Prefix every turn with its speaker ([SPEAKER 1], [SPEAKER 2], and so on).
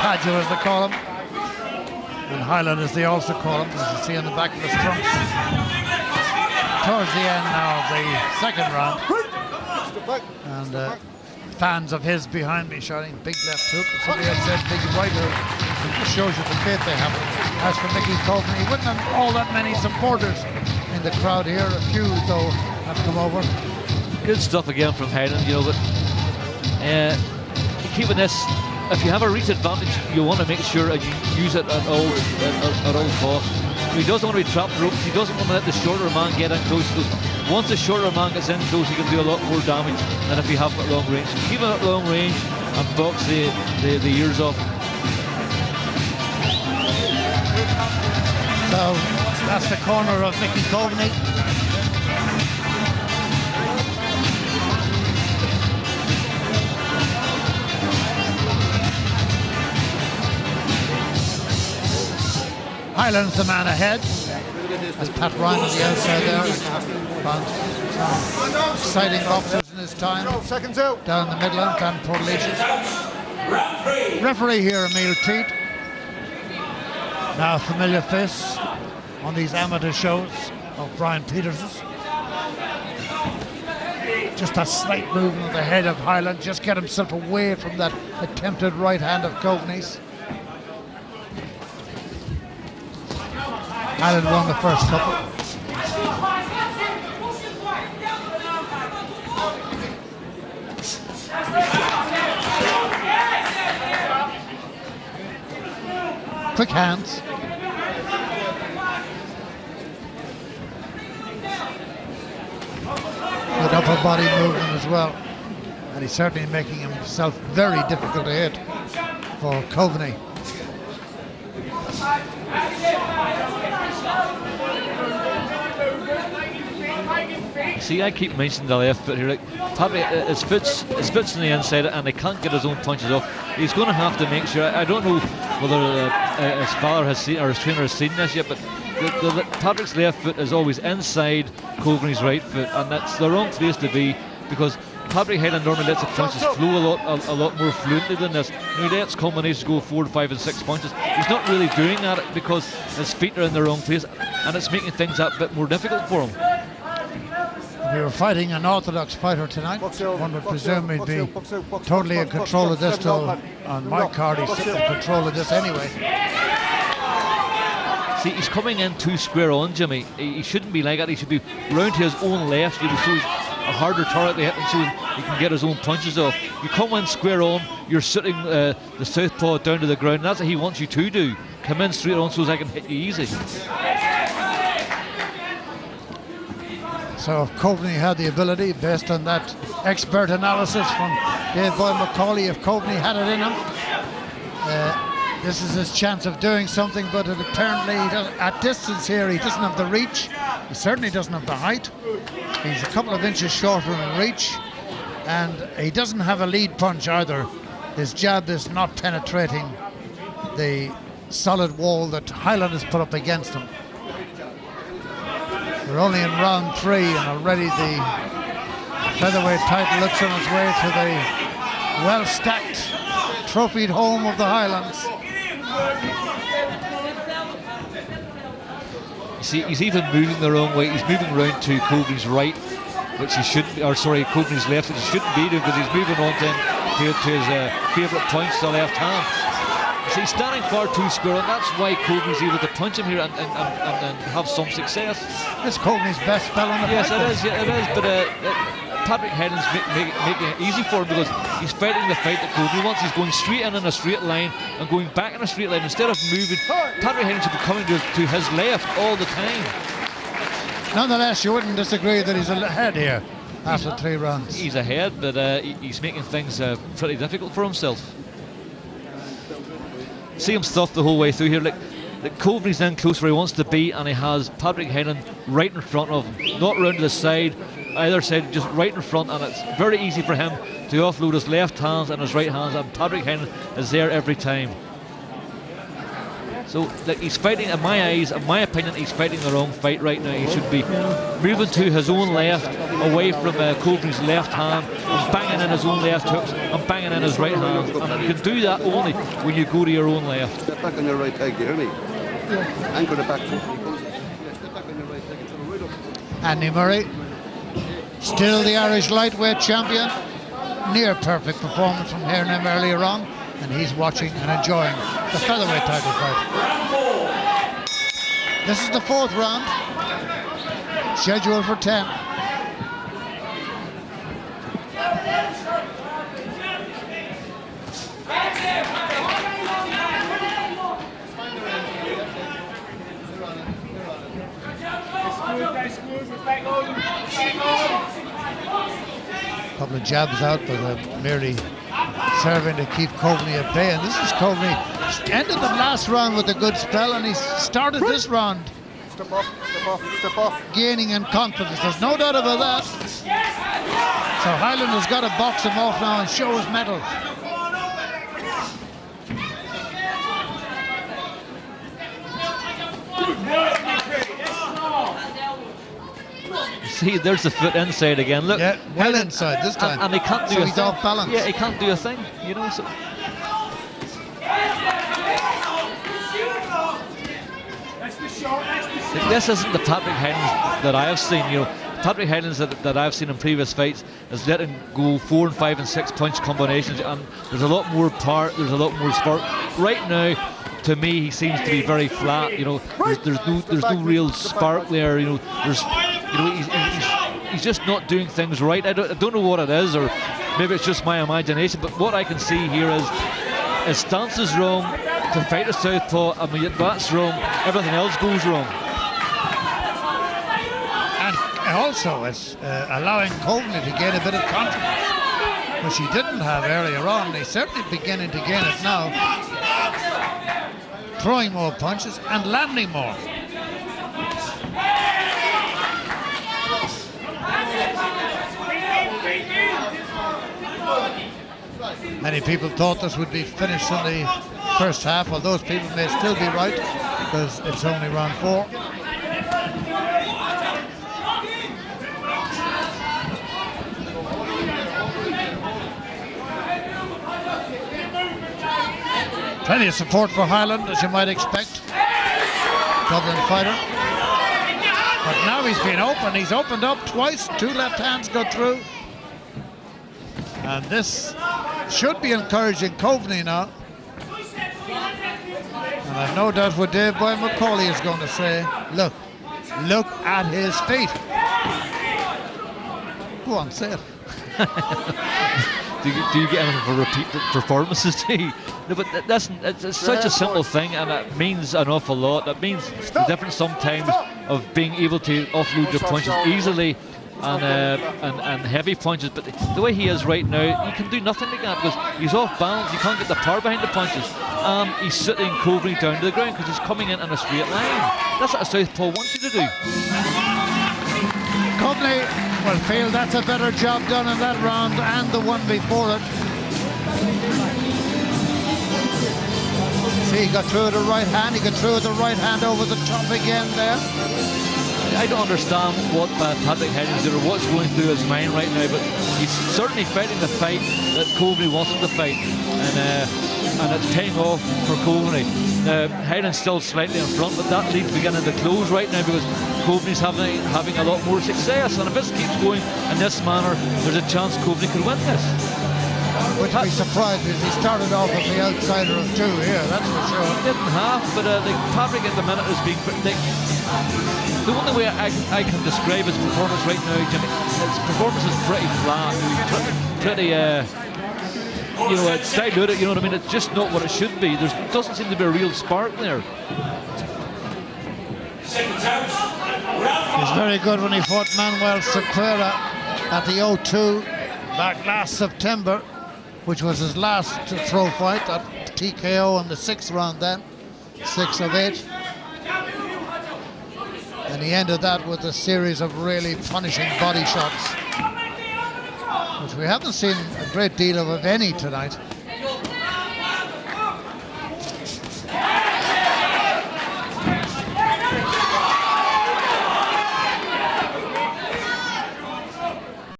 [SPEAKER 1] Taggio as they call him, and Hyland as they also call him, as you see on the back of his trunks. Towards the end now of the second round, and fans of his behind me shouting big left hook. Somebody else said big right hook. It just shows you the faith they have. As for Mickey Coveney, he wouldn't have all that many supporters in the crowd here. A few though have come over.
[SPEAKER 2] Good stuff again from Hyland, you know, but keeping this, if you have a reach advantage, you want to make sure that you use it at all costs. He doesn't want to be trapped ropes, he doesn't want to let the shorter man get in close, because once the shorter man gets in close, he can do a lot more damage than if you have it at long range. So keep it at long range and box the ears off.
[SPEAKER 1] So that's the corner of Mickey Coveney. Hyland's the man ahead. As Pat Ryan on the outside there. Found some exciting boxers in his time. Down the Midland, Dan Portalacious. Referee here, Emil Teat. Now familiar face on these amateur shows of Brian Peters's. Just a slight movement of the head of Hyland, just get himself away from that attempted right hand of Coveney's. Hyland won the first couple. Quick hands. Good upper body movement as well. And he's certainly making himself very difficult to hit for Coveney.
[SPEAKER 2] See, I keep mentioning the left foot here. Like, his foot's on the inside and he can't get his own punches off. He's going to have to make sure. I don't know whether his father has seen or his trainer has seen this yet, but Patrick's left foot is always inside Coveney's right foot, and that's the wrong place to be, because Patrick Hyland normally lets the punches flow a lot more fluently than this. He lets combinations go 4, 5 and 6 punches. He's not really doing that because his feet are in the wrong place, and it's making things that bit more difficult for him.
[SPEAKER 1] We were fighting an orthodox fighter tonight. One would presume he'd be totally in control of this, though on my card he's in control of this anyway.
[SPEAKER 2] See, he's coming in too square on, Jimmy. He shouldn't be like that. He should be round to his own left, you know, so he's a harder target to hit him, so he can get his own punches off. You come in square on, you're sitting the southpaw down to the ground, and that's what he wants you to do. Come in straight on so I can hit you easy.
[SPEAKER 1] So if Coveney had the ability, based on that expert analysis from Dave Boyle McCauley, if Coveney had it in him, this is his chance of doing something, but apparently at distance here he doesn't have the reach, he certainly doesn't have the height, he's a couple of inches shorter in reach, and he doesn't have a lead punch either. His jab is not penetrating the solid wall that Hyland has put up against him. We're only in round 3 and already the featherweight title looks on its way to the well-stacked trophied home of the Highlands.
[SPEAKER 2] You see, he's even moving the wrong way. He's moving round to Coveney's right, which he shouldn't, or sorry, Coveney's left, which he shouldn't be doing, because he's moving on to his favourite punch, the left hand. So he's standing far too square, and that's why Coveney's able to punch him here and have some success.
[SPEAKER 1] It's Coveney's best spell on the
[SPEAKER 2] Yes,
[SPEAKER 1] fight.
[SPEAKER 2] it is, but Patrick Hyland's making it easy for him, because he's fighting the fight that Coveney wants. He's going straight in a straight line and going back in a straight line. Instead of moving, Patrick Hyland should be coming to his left all the time.
[SPEAKER 1] Nonetheless, you wouldn't disagree that he's ahead here after 3 rounds.
[SPEAKER 2] He's ahead, but he's making things pretty difficult for himself. See him stuffed the whole way through here. Like Coveney's in close where he wants to be, and he has Patrick Hyland right in front of him, not round to the side, either side, just right in front, and it's very easy for him to offload his left hands and his right hands, and Patrick Hyland is there every time. So like, he's fighting, in my eyes, in my opinion, he's fighting the wrong fight right now. He should be moving to his own left, away from Coveney's left hand, and banging in his own left hooks, and banging in his right hand. And you can do that only when you go to your own left.
[SPEAKER 3] Step back on your right leg, do you hear me? Yeah. Anchor the back foot. Step back on your right leg and throw right up.
[SPEAKER 1] Andy Murray, still the Irish lightweight champion. Near perfect performance from Hernam earlier on, and he's watching and enjoying the featherweight title fight. This is the 4th round, scheduled for 10. Couple of jabs out, but merely serving to keep Coveney at bay. And this is Coveney. Ended the last round with a good spell, and he started this round.
[SPEAKER 3] Step off, step off, step off.
[SPEAKER 1] Gaining in confidence. There's no doubt about that. So Hyland has got to box him off now and show his mettle.
[SPEAKER 2] See, there's the foot inside again. Look,
[SPEAKER 1] Yeah, well inside this time.
[SPEAKER 2] and he can't do
[SPEAKER 1] so
[SPEAKER 2] a
[SPEAKER 1] he's
[SPEAKER 2] thing.
[SPEAKER 1] off balance.
[SPEAKER 2] Yeah, he can't do a thing, you know. So. This isn't the Patrick Hylands that I have seen. You know, Patrick Hylands that I've seen in previous fights is letting go 4 and 5 and 6 punch combinations, and there's a lot more power, there's a lot more spark. Right now, to me, he seems to be very flat. You know, there's no real spark there. You know, he's just not doing things right. I don't know what it is, or maybe it's just my imagination. But what I can see here is his stance is wrong. To fight a southpaw, I mean, that's wrong. Everything else goes wrong.
[SPEAKER 1] And also it's allowing Coveney to gain a bit of confidence, which he didn't have earlier on. He's certainly beginning to gain it now. Throwing more punches and landing more. Many people thought this would be finished in the first half. Well, those people may still be right, because it's only round 4. Plenty of support for Hyland, as you might expect. Dublin fighter. But now he's been open. He's opened up twice. 2 left hands go through. And this should be encouraging Coveney now. And I've no doubt what Dave Boy McCauley is going to say. Look at his feet. Go on, say it.
[SPEAKER 2] Do you get anything for repeat performances? No, but it's such a simple thing, and it means an awful lot. It means the difference sometimes of being able to offload your punches easily and heavy punches. But the way he is right now, you can do nothing like that, because he's off balance. You can't get the power behind the punches. He's sitting Coveney down to the ground because he's coming in a straight line. That's what a southpaw wants you to do.
[SPEAKER 1] Coveney will feel that's a better job done in that round and the one before it. See, he got through with the right hand. He got through with the right hand over the top again there.
[SPEAKER 2] I don't understand what Patrick Hylands did or what's going through his mind right now, but he's certainly fighting the fight that Coveney wants him to fight, and it's paying off for Coveney. Hyland's still slightly in front, but that lead's beginning to close right now because Coveney's having a lot more success, and if this keeps going in this manner, there's a chance Coveney could win this.
[SPEAKER 1] Would be surprised if he started off with the outsider of 2 here, that's for sure.
[SPEAKER 2] He didn't have, but Patrick at the minute is being the only way I can describe his performance right now, Jimmy, his performance is pretty flat, pretty you know, it's diluted, you know what I mean? It's just not what it should be. There doesn't seem to be a real spark there.
[SPEAKER 1] He's very good when he fought Manuel Sequeira at the O2 back last September, which was his last throw fight, that TKO in the 6th round then, 6 of 8. And he ended that with a series of really punishing body shots, which we haven't seen a great deal of any tonight.